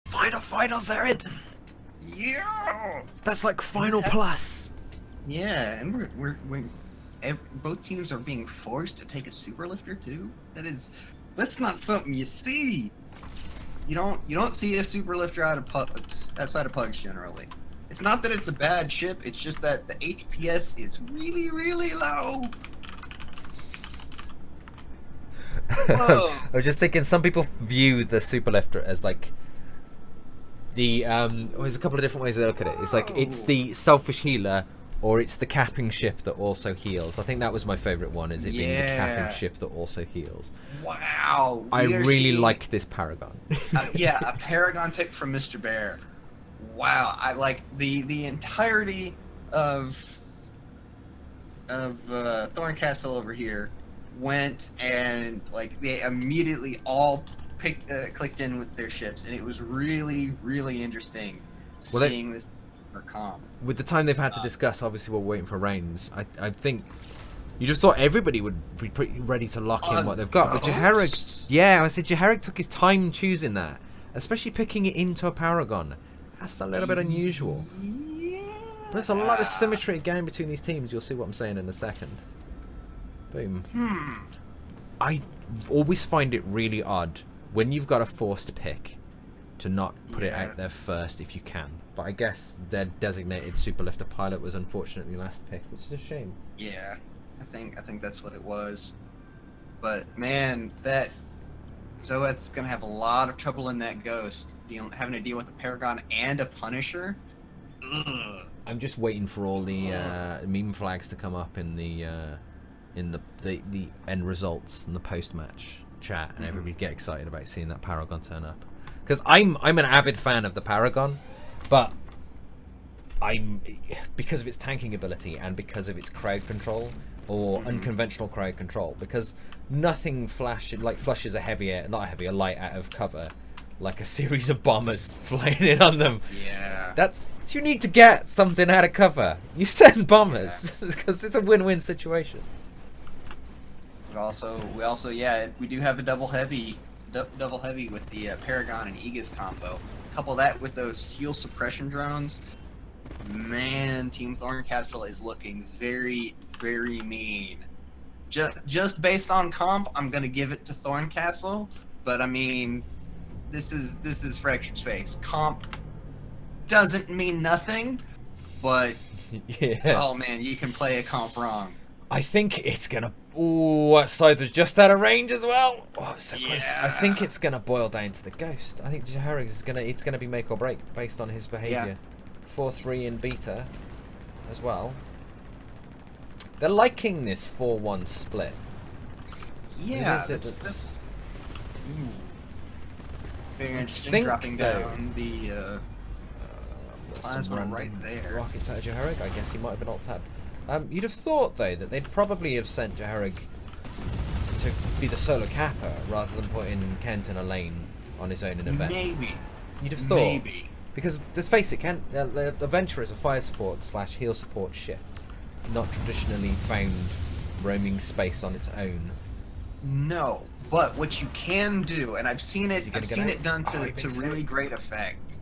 Final, Zared! Yeah. That's like final plus. Yeah, and both teams are being forced to take a super lifter too. That's not something you see. You don't see a super lifter outside of pugs generally. It's not that it's a bad ship, it's just that the HPS is really, really low. Whoa. I was just thinking, some people view the super lifter as like the there's a couple of different ways to look at it. It's like it's the selfish healer, or it's the capping ship that also heals. I think that was my favorite one, is it being the capping ship that also heals. Wow. I really like this Paragon. Yeah, a Paragon pick from Mr. Bear. Wow, I like the entirety of Thorncastle over here went, and like they immediately all clicked in with their ships, and it was really, really interesting seeing this for comp. With the time they've had to discuss, obviously we're waiting for rains. I think you just thought everybody would be pretty ready to lock in what they've got. But Jaharig, yeah, I said Jaharig took his time choosing that, especially picking it into a Paragon. That's a little bit unusual. Yeah. But there's a lot of symmetry again between these teams. You'll see what I'm saying in a second. Boom. I always find it really odd when you've got a forced pick to not put it out there first if you can. But I guess their designated superlifter pilot was unfortunately last pick, which is a shame. Yeah, I think that's what it was. But man, that Zoeth's gonna have a lot of trouble in that Ghost, having to deal with a Paragon and a Punisher. Ugh. I'm just waiting for all the meme flags to come up in the end results and the post-match chat, and everybody get excited about seeing that Paragon turn up. Because I'm an avid fan of the Paragon, but because of its tanking ability and because of its crowd control, or unconventional crowd control, because nothing flushes a light out of cover like a series of bombers flying in on them. Yeah. You need to get something out of cover. You send bombers because it's a win-win situation. We also we do have a double heavy with the Paragon and Aegis combo. Couple that with those heal suppression drones. Man, Team Thorncastle is looking very, very mean. Just based on comp, I'm gonna give it to Thorncastle, but I mean, this is Fractured Space. Comp doesn't mean nothing, but oh man, you can play a comp wrong. I think it's gonna. Ooh, that side was just out of range as well. Oh, so close. I think it's gonna boil down to the Ghost. I think Jaharig is gonna be make or break based on his behaviour. 4-3 in beta as well. They're liking this 4-1 split. Yeah, that's very interesting. Dropping down the plasma right there. Rockets out of Jaharig. I guess he might have been alt-tabbed. You'd have thought, though, that they'd probably have sent Jaharig to be the solo capper rather than putting Kent in a lane on his own in event. Maybe. You'd have thought. Maybe. Because, let's face it, Kent, the Adventurer is a fire support / heal support ship. Not traditionally found roaming space on its own. No, but what you can do, and I've seen it done to really great effect.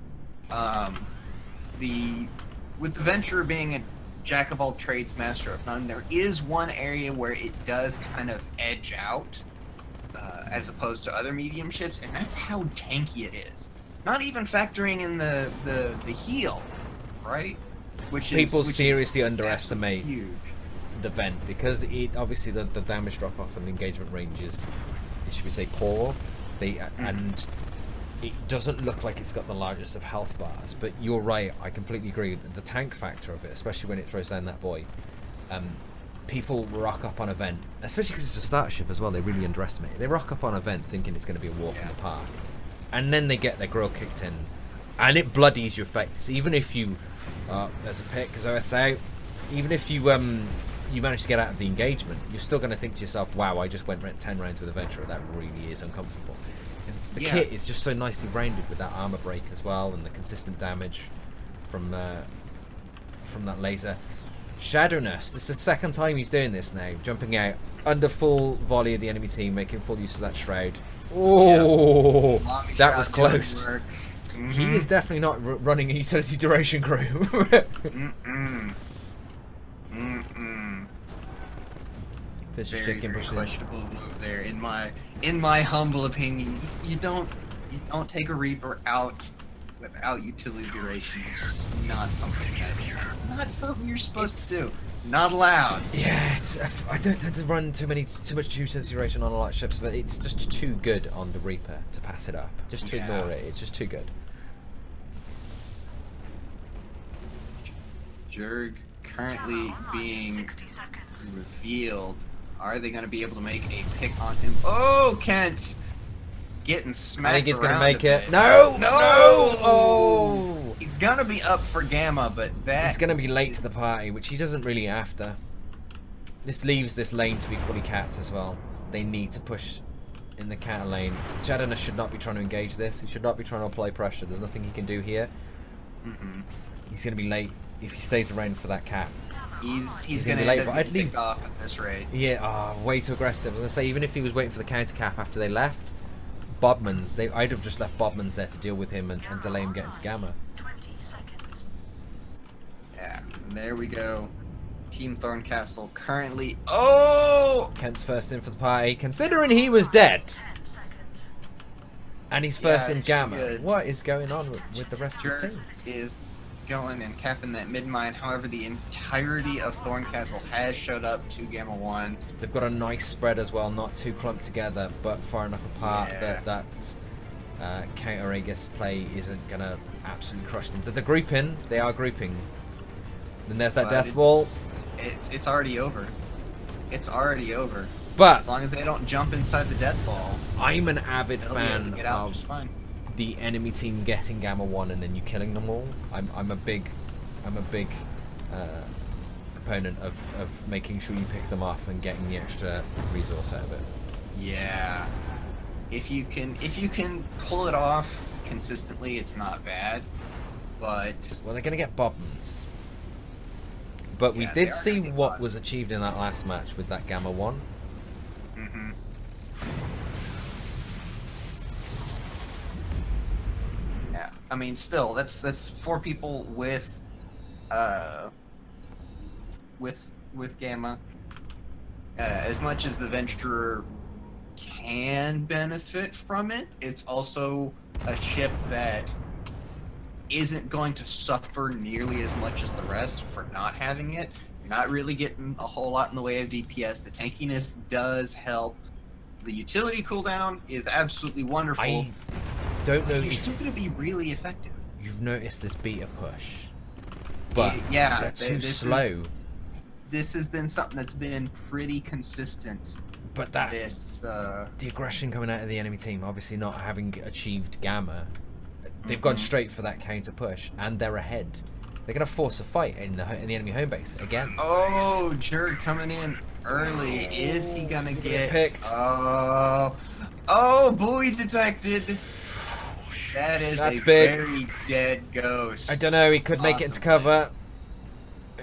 With the Venturer being a jack of all trades, master of none, there is one area where it does kind of edge out as opposed to other medium ships, and that's how tanky it is. Not even factoring in the heal, right? People seriously underestimate huge. The vent, because it obviously the damage drop off and the engagement range is, should we say, poor. And it doesn't look like it's got the largest of health bars, but you're right, I completely agree. The tank factor of it, especially when it throws down that boy, people rock up on a vent, especially because it's a starter ship as well. They really underestimate it. They rock up on a vent thinking it's going to be a walk in the park, and then they get their grill kicked in, and it bloodies your face. Even if you there's a pick, so it's out. Even if you you manage to get out of the engagement, you're still going to think to yourself, wow, I just went 10 rounds with Adventurer. That really is uncomfortable. The kit is just so nicely rounded with that armor break as well, and the consistent damage from that laser. Shadowness, this is the second time he's doing this now, jumping out under full volley of the enemy team, making full use of that shroud. Oh, that was close. He is definitely not running a utility duration crew. Fish Very, chicken very pushing. questionable move there, in my humble opinion. You don't take a Reaper out without utility duration. It's just not something you're supposed to do. Not allowed. Yeah, I don't tend to run too much utility duration on a lot of ships, but it's just too good on the Reaper to pass it up. Just to ignore it. It's just too good. Jurg currently being revealed. Are they going to be able to make a pick on him? Oh, Kent! Getting smacked. I think he's going to around make a it. bit. No! No! Oh! He's going to be up for Gamma, but He's going to be late to the party, which he doesn't really after. This leaves this lane to be fully capped as well. They need to push in the counter lane. Jadana should not be trying to engage this. He should not be trying to apply pressure. There's nothing he can do here. He's going to be late if he stays around for that cap. He's going to late, end but up I'd getting leave. picked off at this rate. Yeah, way too aggressive. I was going to say, even if he was waiting for the counter cap after they left, Bodmans, I'd have just left Bodmans there to deal with him and delay him getting to Gamma. Yeah, there we go. Team Thorncastle currently... Oh! Kent's first in for the party, considering he was dead. And he's first in Gamma. good. What is going on with the rest of the Jurg team? is going and capping that mid-mine. However, the entirety of Thorncastle has showed up to Gamma 1. They've got a nice spread as well, not too clumped together, but far enough apart that counter Aegis play isn't going to absolutely crush them. They're grouping. They are grouping. Then there's that But death ball. It's already over. It's already over. But As long as they don't jump inside the death ball, I'm an avid they'll be able fan to get out of just fine. the enemy team getting Gamma 1 and then you killing them all. I'm a big proponent of making sure you pick them off and getting the extra resource out of it. Yeah. If you can pull it off consistently, it's not bad. But Well, they're going to get Bodmans. But we Yeah, they did are see gonna get what Bodmans. was achieved in that last match with that Gamma 1. Yeah, I mean, still, that's 4 people with Gamma. As much as the Venturer can benefit from it, it's also a ship that isn't going to suffer nearly as much as the rest for not having it. You're not really getting a whole lot in the way of DPS. The tankiness does help. The utility cooldown is absolutely wonderful. I don't know You're if still going to be really effective. you've noticed this beta push, but Yeah, they're too this slow. This has been something that's been pretty consistent. But that The the aggression coming out of the enemy team, obviously not having achieved Gamma, they've gone straight for that counter push, and they're ahead. They're going to force a fight in the enemy home base again. Oh, Jurg coming in early. Is he gonna He's gonna get get picked. Oh, buoy detected. That is That's a big. very dead ghost. I don't know. He could make it into cover.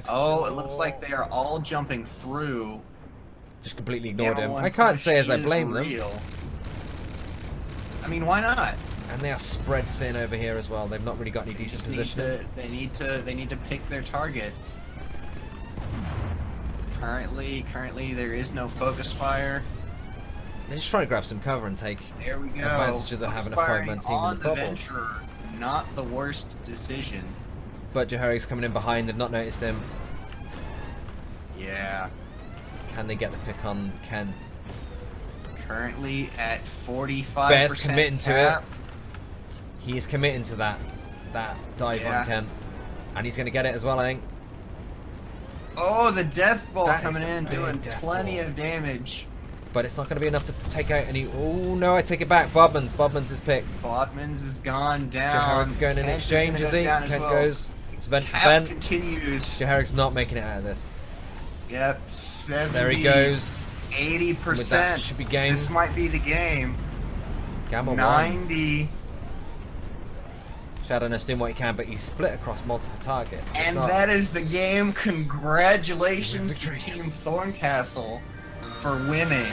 Oh, it looks like they are all jumping through. Just completely ignored Gamma him. 1 I can't say as I is blame them. real. I mean, why not? And they are spread thin over here as well. They've not really got any They decent just position. They need to pick their target. Currently there is no focus fire. They're just trying to grab some cover and take There we go. advantage of them having a Focus 5-man firing team on in the the bubble. Venturer, not the worst decision. But Johari's coming in behind. They've not noticed him. Yeah. Can they get the pick on Ken? Currently at 45%. Bear's committing to cap. He is committing to that dive Yeah. on Ken. And he's going to get it as well, I think. Oh, the death ball That coming is a in, big doing death plenty ball. of damage. But it's not going to be enough to take out any... Oh, no, I take it back. Bodmans is picked. Bodmans is gone down. Johari's going in Kent exchange, gonna is go he? down as Kent well. goes. It's vent for Cap vent. continues. Johari's not making it out of this. Yep. 70, There he goes. 80%. With that, should be game. This might be the game. Gamma 1. 90. Shadowness doing what he can, but he's split across multiple targets. It's And not- that is the game. Congratulations to Victory. Team Thorncastle for winning.